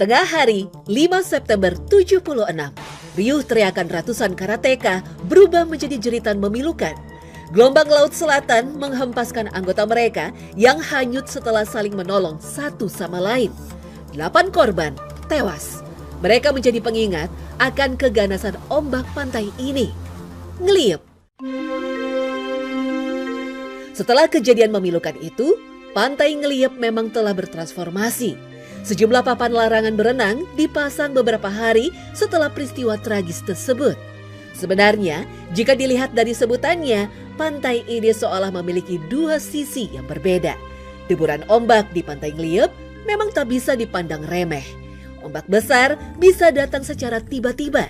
Tengah hari, 5 September 76, riuh teriakan ratusan karateka berubah menjadi jeritan memilukan. Gelombang Laut Selatan menghempaskan anggota mereka yang hanyut setelah saling menolong satu sama lain. 8 korban tewas. Mereka menjadi pengingat akan keganasan ombak pantai ini. Ngeliep. Setelah kejadian memilukan itu, Pantai Ngeliep memang telah bertransformasi. Sejumlah papan larangan berenang dipasang beberapa hari setelah peristiwa tragis tersebut. Sebenarnya, jika dilihat dari sebutannya, pantai ini seolah memiliki dua sisi yang berbeda. Deburan ombak di Pantai Ngeliep memang tak bisa dipandang remeh. Ombak besar bisa datang secara tiba-tiba.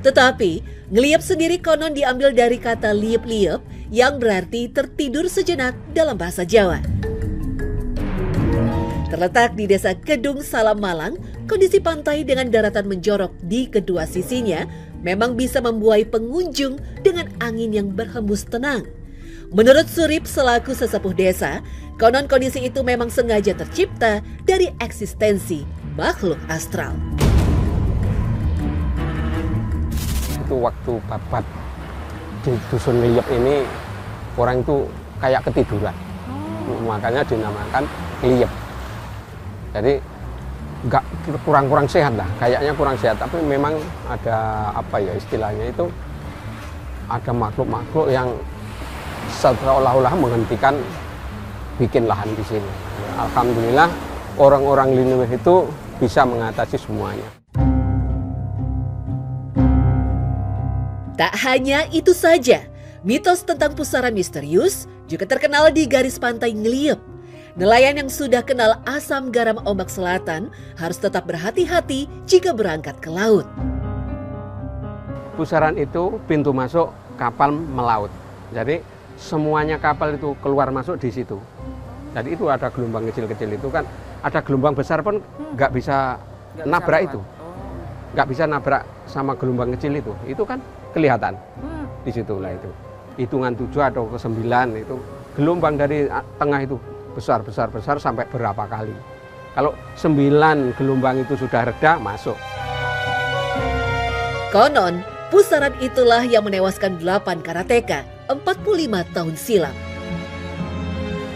Tetapi, ngeliep sendiri konon diambil dari kata liep-liep yang berarti tertidur sejenak dalam bahasa Jawa. Terletak di desa Kedung Salam Malang, kondisi pantai dengan daratan menjorok di kedua sisinya memang bisa membuai pengunjung dengan angin yang berhembus tenang. Menurut Surip selaku sesepuh desa, konon kondisi itu memang sengaja tercipta dari eksistensi makhluk astral. Itu waktu babat di Dusun Ngeliep ini orang itu kayak ketiduran, makanya dinamakan Ngeliep. Jadi nggak kurang sehat lah, kayaknya kurang sehat. Tapi memang ada apa ya istilahnya itu, ada makhluk-makhluk yang seolah-olah menghentikan bikin lahan di sini. Alhamdulillah orang-orang Linue itu bisa mengatasi semuanya. Tak hanya itu saja, mitos tentang pusaran misterius juga terkenal di garis pantai Ngeliep. Nelayan yang sudah kenal asam garam ombak selatan harus tetap berhati-hati jika berangkat ke laut. Pusaran itu pintu masuk kapal melaut. Jadi semuanya kapal itu keluar masuk di situ. Jadi itu ada gelombang kecil-kecil itu kan, ada gelombang besar pun nggak bisa nabrak itu. Nggak bisa nabrak sama gelombang kecil itu. Itu kan kelihatan di situlah itu. Hitungan 7 atau ke 9 itu gelombang dari tengah itu besar sampai berapa kali. Kalau 9 gelombang itu sudah reda, masuk. Konon, pusaran itulah yang menewaskan 8 karateka 45 tahun silam.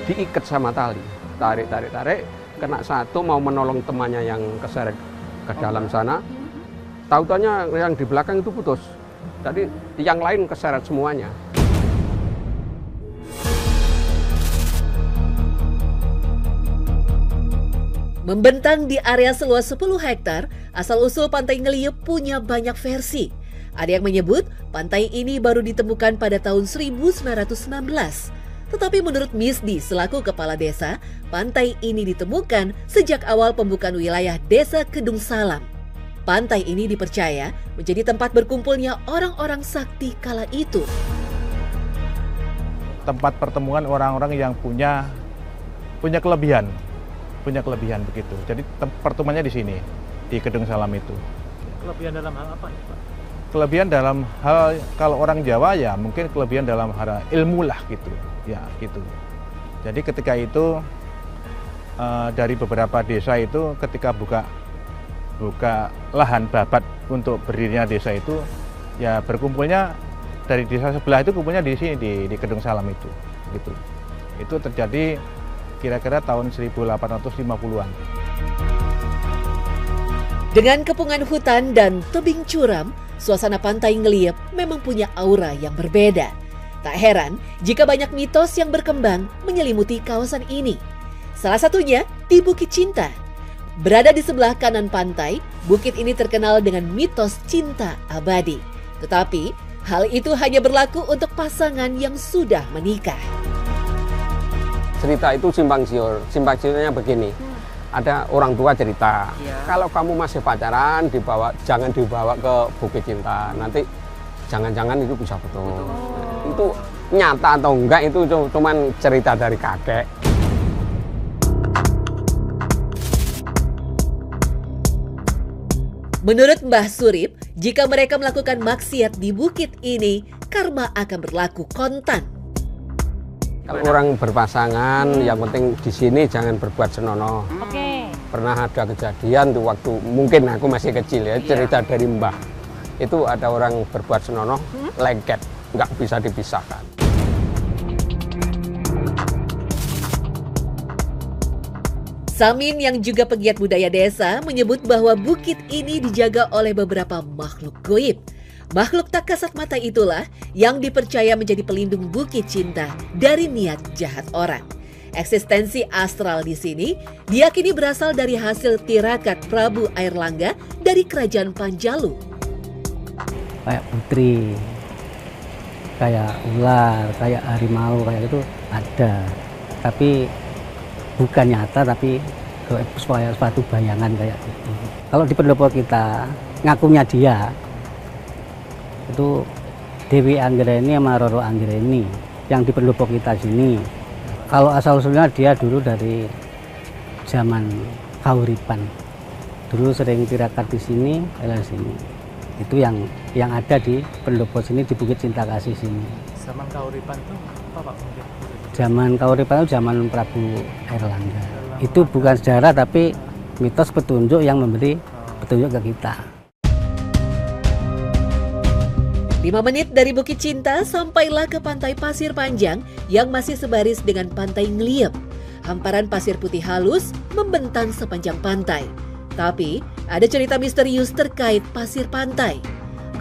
Diikat sama tali, tarik, kena satu mau menolong temannya yang keseret ke dalam sana. Tahu-taunya yang di belakang itu putus. Jadi yang lain keseret semuanya. Membentang di area seluas 10 hektar, asal-usul Pantai Ngeliep punya banyak versi. Ada yang menyebut pantai ini baru ditemukan pada tahun 1919. Tetapi menurut Misdi selaku kepala desa, pantai ini ditemukan sejak awal pembukaan wilayah desa Kedung Salam. Pantai ini dipercaya menjadi tempat berkumpulnya orang-orang sakti kala itu. Tempat pertemuan orang-orang yang punya kelebihan begitu. Jadi pertemuannya di sini, di Kedung Salam itu. Kelebihan dalam hal apa, Pak? Kelebihan dalam hal, kalau orang Jawa ya mungkin kelebihan dalam hal ilmu lah gitu, ya gitu. Jadi ketika itu dari beberapa desa itu ketika buka lahan babat untuk berdirinya desa itu, ya berkumpulnya dari desa sebelah itu kumpulnya di sini di Kedung Salam itu, gitu. Itu terjadi kira-kira tahun 1850-an. Dengan kepungan hutan dan tebing curam, suasana Pantai Ngeliep memang punya aura yang berbeda. Tak heran jika banyak mitos yang berkembang menyelimuti kawasan ini. Salah satunya di Bukit Cinta. Berada di sebelah kanan pantai, bukit ini terkenal dengan mitos cinta abadi. Tetapi, hal itu hanya berlaku untuk pasangan yang sudah menikah. Cerita itu simpang siurnya begini. Ada orang tua cerita, kalau kamu masih pacaran jangan dibawa ke Bukit Cinta, nanti jangan-jangan itu bisa betul. Itu nyata atau enggak itu cuman cerita dari kakek. Menurut Mbah Surip, jika mereka melakukan maksiat di bukit ini, karma akan berlaku kontan. Kalau orang berpasangan, yang penting di sini jangan berbuat senonoh. Oke. Pernah ada kejadian tuh waktu mungkin aku masih kecil ya, cerita dari mbah. Itu ada orang berbuat senonoh, lengket, nggak bisa dipisahkan. Samin yang juga pegiat budaya desa menyebut bahwa bukit ini dijaga oleh beberapa makhluk goib. Makhluk tak kasat mata itulah yang dipercaya menjadi pelindung Bukit Cinta dari niat jahat orang. Eksistensi astral di sini diyakini berasal dari hasil tirakat Prabu Airlangga dari Kerajaan Panjalu. Kayak putri, kayak ular, kayak harimau, kayak itu ada. Tapi bukan nyata, tapi suatu bayangan kayak gitu. Kalau di pendopo kita, ngakunya dia, itu Dewi Anggreni sama Roro Anggreni yang di pendopo kita sini. Kalau asal-usulnya dia dulu dari zaman Kauripan. Dulu sering tirakat di sini, di sini. Itu yang ada di pendopo sini, di Bukit Cinta Kasih sini. Zaman Kauripan itu apa Pak? Zaman Kauripan itu zaman Prabu Airlangga. Itu bukan sejarah tapi mitos petunjuk yang memberi petunjuk ke kita. 5 menit dari Bukit Cinta sampailah ke Pantai Pasir Panjang yang masih sebaris dengan Pantai Ngeliyep. Hamparan pasir putih halus membentang sepanjang pantai. Tapi ada cerita misterius terkait pasir pantai.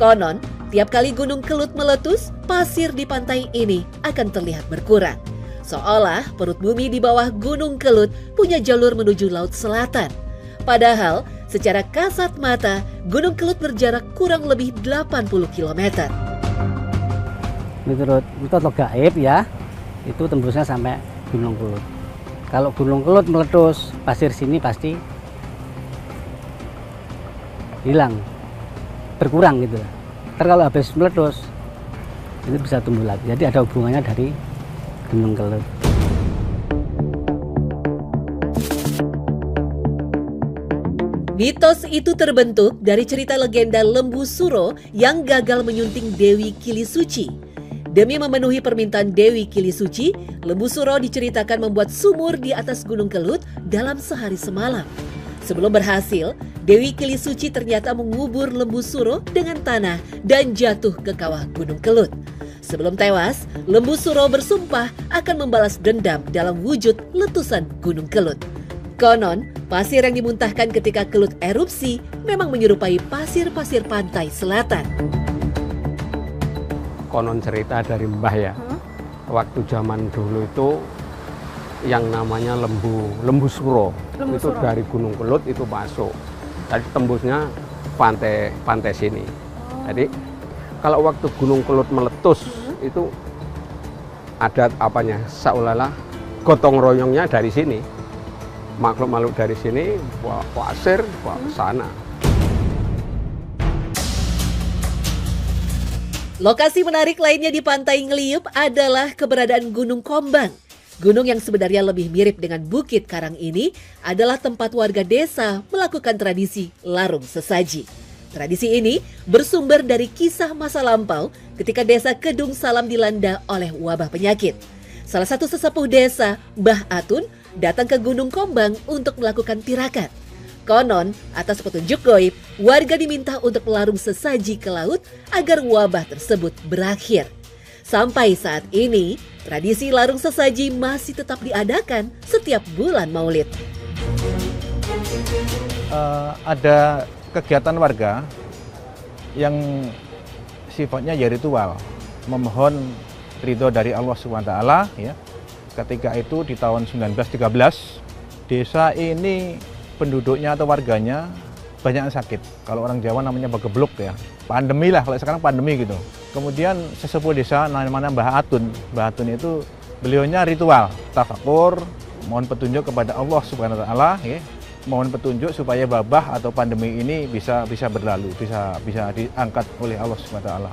Konon, tiap kali Gunung Kelut meletus, pasir di pantai ini akan terlihat berkurang. Seolah perut bumi di bawah Gunung Kelut punya jalur menuju Laut Selatan. Padahal secara kasat mata, Gunung Kelut berjarak kurang lebih 80 km. Menurut mitos gaib ya, itu tembusnya sampai Gunung Kelut. Kalau Gunung Kelut meletus, pasir sini pasti hilang, berkurang gitu. Ntar kalau habis meletus, itu bisa tumbuh lagi. Jadi ada hubungannya dari Gunung Kelut. Mitos itu terbentuk dari cerita legenda Lembu Suro yang gagal menyunting Dewi Kilisuci. Demi memenuhi permintaan Dewi Kilisuci, Lembu Suro diceritakan membuat sumur di atas Gunung Kelut dalam sehari semalam. Sebelum berhasil, Dewi Kilisuci ternyata mengubur Lembu Suro dengan tanah dan jatuh ke kawah Gunung Kelut. Sebelum tewas, Lembu Suro bersumpah akan membalas dendam dalam wujud letusan Gunung Kelut. Konon, pasir yang dimuntahkan ketika Kelut erupsi memang menyerupai pasir-pasir pantai selatan. Konon cerita dari mbah ya, waktu zaman dulu itu yang namanya lembu suro, itu dari Gunung Kelut itu masuk. Tadi tembusnya pantai sini. Jadi kalau waktu Gunung Kelut meletus itu ada apanya, seolah-olah gotong royongnya dari sini. Makhluk-makhluk dari sini bawa pasir, bawa ke sana. Lokasi menarik lainnya di Pantai Ngeliyep adalah keberadaan Gunung Kombang. Gunung yang sebenarnya lebih mirip dengan Bukit Karang ini adalah tempat warga desa melakukan tradisi larung sesaji. Tradisi ini bersumber dari kisah masa lampau ketika desa Kedung Salam dilanda oleh wabah penyakit. Salah satu sesepuh desa, Mbah Atun, datang ke Gunung Kombang untuk melakukan tirakat. Konon, atas petunjuk goib, warga diminta untuk melarung sesaji ke laut agar wabah tersebut berakhir. Sampai saat ini, tradisi larung sesaji masih tetap diadakan setiap bulan Maulid. Ada kegiatan warga yang sifatnya ya ritual, memohon ridho dari Allah SWT ya. Ketika itu di tahun 1913, desa ini penduduknya atau warganya banyak yang sakit. Kalau orang Jawa namanya bagebluk ya. Pandemi lah, kalau sekarang pandemi gitu. Kemudian sesepuh desa namanya Mbah Atun. Mbah Atun itu beliaunya ritual, tafakur, mohon petunjuk kepada Allah Subhanahu wa taala ya. Mohon petunjuk supaya wabah atau pandemi ini bisa berlalu, bisa diangkat oleh Allah Subhanahu wa taala.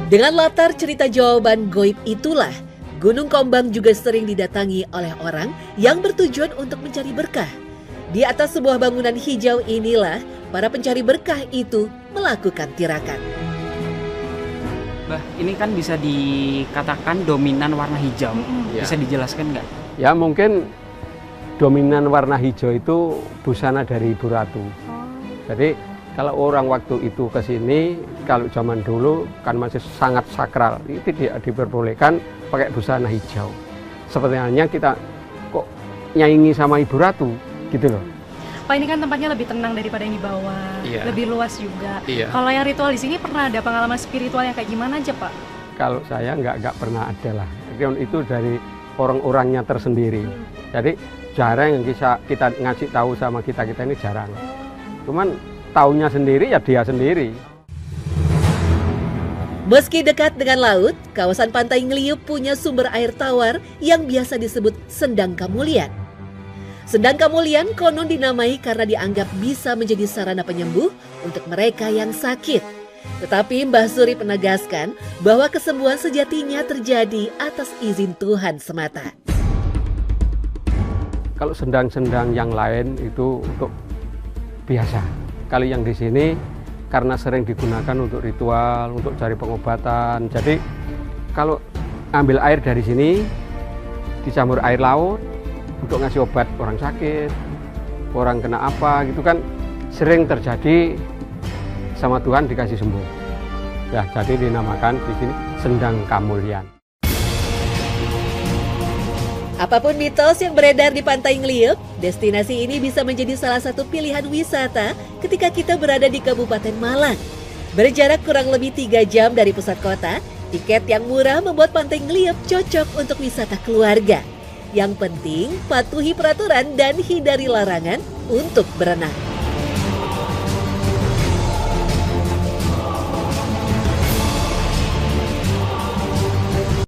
Dengan latar cerita jawaban goib itulah, Gunung Kombang juga sering didatangi oleh orang yang bertujuan untuk mencari berkah. Di atas sebuah bangunan hijau inilah para pencari berkah itu melakukan tirakat. Bah, ini kan bisa dikatakan dominan warna hijau. Ya. Bisa dijelaskan nggak? Ya mungkin dominan warna hijau itu busana dari Ibu Ratu. Jadi kalau orang waktu itu ke sini, kalau zaman dulu kan masih sangat sakral, itu tidak diperbolehkan pakai busana hijau. Seperti halnya kita kok nyaingi sama Ibu Ratu, gitu loh. Pak, ini kan tempatnya lebih tenang daripada yang di bawah, Iya. lebih luas juga. Iya. Kalau yang ritual di sini pernah ada pengalaman spiritual yang kayak gimana aja, Pak? Kalau saya nggak pernah ada lah. Itu dari orang-orangnya tersendiri. Jadi jarang yang kita ngasih tahu sama kita ini jarang. Cuman taunya sendiri ya dia sendiri. Meski dekat dengan laut, kawasan Pantai Ngeliup punya sumber air tawar yang biasa disebut Sendang Kamulian. Sendang Kamulian konon dinamai karena dianggap bisa menjadi sarana penyembuh untuk mereka yang sakit. Tetapi Mbah Suri menegaskan bahwa kesembuhan sejatinya terjadi atas izin Tuhan semata. Kalau sendang-sendang yang lain itu untuk biasa. Kalau yang di sini karena sering digunakan untuk ritual, untuk cari pengobatan. Jadi kalau ambil air dari sini, dicampur air laut, untuk ngasih obat orang sakit, orang kena apa gitu kan sering terjadi sama Tuhan dikasih sembuh. Ya, jadi dinamakan di sini Sendang Kamulian. Apapun mitos yang beredar di Pantai Ngeliup, destinasi ini bisa menjadi salah satu pilihan wisata ketika kita berada di Kabupaten Malang. Berjarak kurang lebih 3 jam dari pusat kota, tiket yang murah membuat Pantai Ngeliup cocok untuk wisata keluarga. Yang penting, patuhi peraturan dan hindari larangan untuk berenang.